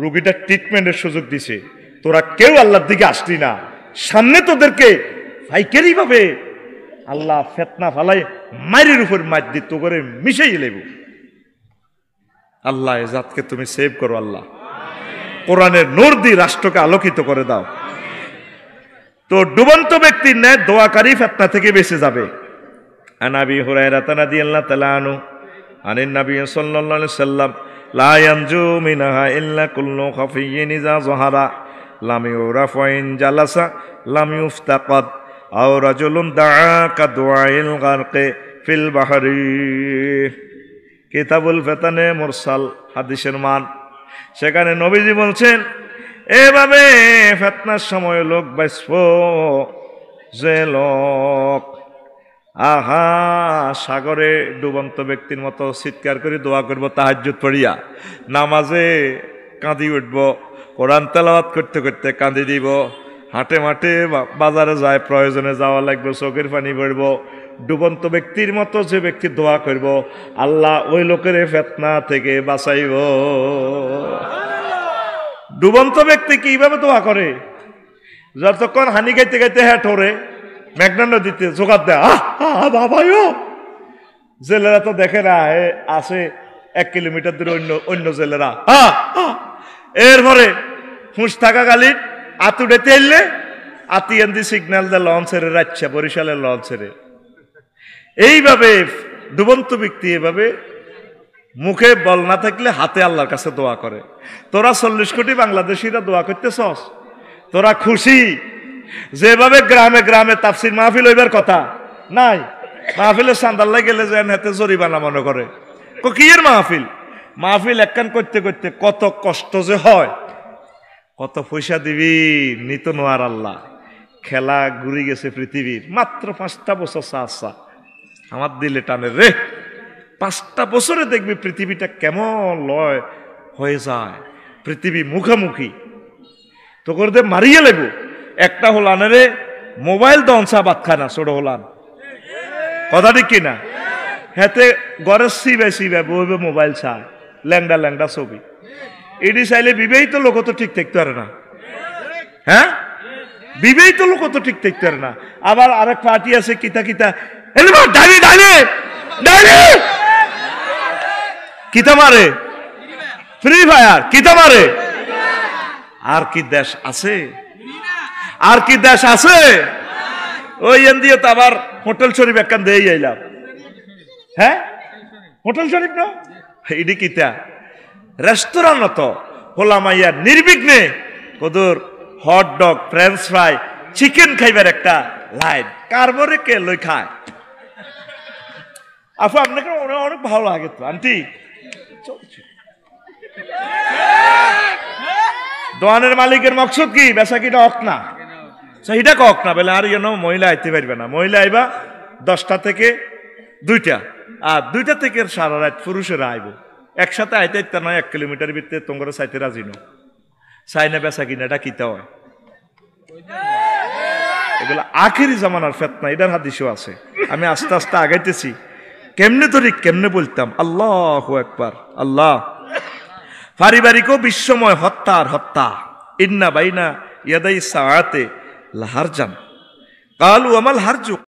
রুগীটার ট্রিটমেন্টের সুযোগ দিছে। তোরা কেউ আল্লাহর দিকে আসলি না, সামনে তোদেরকে পাইকারি ভাবে আল্লাহ ফেতনা ফালাই মায়ের উপর মার দিত করে মিশাই লেব। আল্লাহ এ জাতকে তুমি সেভ করো আল্লাহ, কোরআনের নূর দিয়ে রাষ্ট্রকে আলোকিত করে দাও। তো ডুবন্ত ব্যক্তির ন্যায় দোয়াকারী ফেতনা থেকে বেঁচে যাবে। আন আবি হুরায়রা রাদিয়াল্লাহু তাআলা আনহু আনিন নবী সাল্লাল্লাহু আলাইহি ওয়াসাল্লাম লা ইয়ানজু মিনহা ইল্লা কুল্লু খাফিয়্যিন ইযা যাহারা লাম ইউরাফ ওয়া ইন জালাসা লাম ইফতাকাদ আও রাজুলুন দাআ কা দুআইল গারকি ফিল বাহরি। কিতাবুল ফিতানে মুরসাল হাদিসের মান, সেখানে নবীজি বলছেন এভাবে ফিতনার সময় লোক বাঁচবো যে লোক আহা সাগরে ডুবন্ত ব্যক্তির মতো চিৎকার করে দোয়া করবো, তাহাজ্জুদ পড়িয়া নামাজে কাঁদি উঠব, কোরআন তেলাওয়াত করতে করতে কাঁদি দিব, হাটে মাঠে বাজারে যায় প্রয়োজনে যাওয়া লাগবে, চোখের পানি পড়ব। ডুবন্ত ব্যক্তির মতো যে ব্যক্তি দোয়া করব, আল্লাহ ওই লোকের ফিতনা থেকে বাঁচাইব। ডুবন্ত ব্যক্তি কিভাবে দোয়া করে? যতক্ষণ হানি খাইতে খাইতে হ্যাঁ ঠোরে মেঘনা নদীতে জোগাড় দেয়, বাবাও জেলেরা তো দেখে না, আছে 1 কিলোমিটার দূরে অন্য জেলেরা। এরপরে হুঁশ থাকা গালির আতুড়েতে এলে আতিয়ান্দি সিগন্যাল দেয় লঞ্চের রাচ্ছা বরিশালের লঞ্চের। এইভাবে ডুবন্ত ব্যক্তি এভাবে মুখে বল না থাকলে হাতে আল্লাহর কাছে দোয়া করে। তোরা 40 কোটি বাংলাদেশিরা দোয়া করতেছস, তোরা খুশি? যেভাবে গ্রামে গ্রামে তাফসির মাহফিল হইবার কথা নাই, মাহফিলের সান্দাল্লাই গেলে যেন হাতে জরিমানা মনে করে। কিয়ের মাহফিল? মাহফিল একখান করতে করতে কত কষ্ট যে হয়, কত পয়সা দিবি নিত নোয়ার আল্লাহ। খেলা ঘুরে গেছে পৃথিবীর, মাত্র 5টা বছর চাষা আমার দিলে টানে রে। 5টা বছরে দেখবি পৃথিবীটা কেমন লয় হয়ে যায়, পৃথিবী মুখামুখি তো করে দে মারিয়ে লেবো। একটা হলানে রে মোবাইল দনসা বাদ খানা ছোট হলান, কথা ঠিক কিনা? হেতে ঘরে সিবে সিবে বইবে মোবাইল চায়, ল্যাংডা ল্যাংডা ছবি। এটি চাইলে বিবাহিত লোক তো ঠিক থাকতে পারে না, হ্যাঁ বিবাহিত লোক তো ঠিক থাকতে পারে না। আবার আরেক পার্টি আছে কিতা কিতা ডালি ডালি ডালি কিতা মারে, ফ্রি ফায়ার কিতা মারে। আর কি দেশ আছে? আর কি দেশ আছে? ওই এন দিয়ে তো আবার হোটেল শরীফ একখান দিয়ে আইলাম, হ্যাঁ হোটেল শরীফ না এডি কিতা রেস্তোরাঁ তো হোলামাইয়া নির্বিঘ্নে কদর hot dog French fry chicken খাইবার একটা লাইন কারবরে কে লই খায় আপু আপনাকে অনেক ভালো লাগে তো আন্টি দোকানের মালিকের মকসদ কি বেচা কিটা অক না সেইটা কক না বলে আর ইয়ে মহিলা আইতে পারবে না মহিলা আইবা 10টা থেকে 2টা আর 2টা থেকে সারা রাত পুরুষেরা আইব একসাথে আইতে আইতে নয় 1 কিলোমিটার ভিতরে তোমরা চাইতে রাজি নো চাই না বেচা কিনাটা কিতা হয় এগুলো আখেরি জামানার ফেতনা এটার হাদিসও আছে আমি আস্তে আস্তে আগাইতেছি কেমনে ধরি কেমনে বলতাম আল্লাহু আকবার আল্লাহ পারিবারিকও বিশ্বময় হত্যার হত্যা ইন্না বাইনা ইয়াদাই সাআতে লাহারজান কালু আমাল হারজু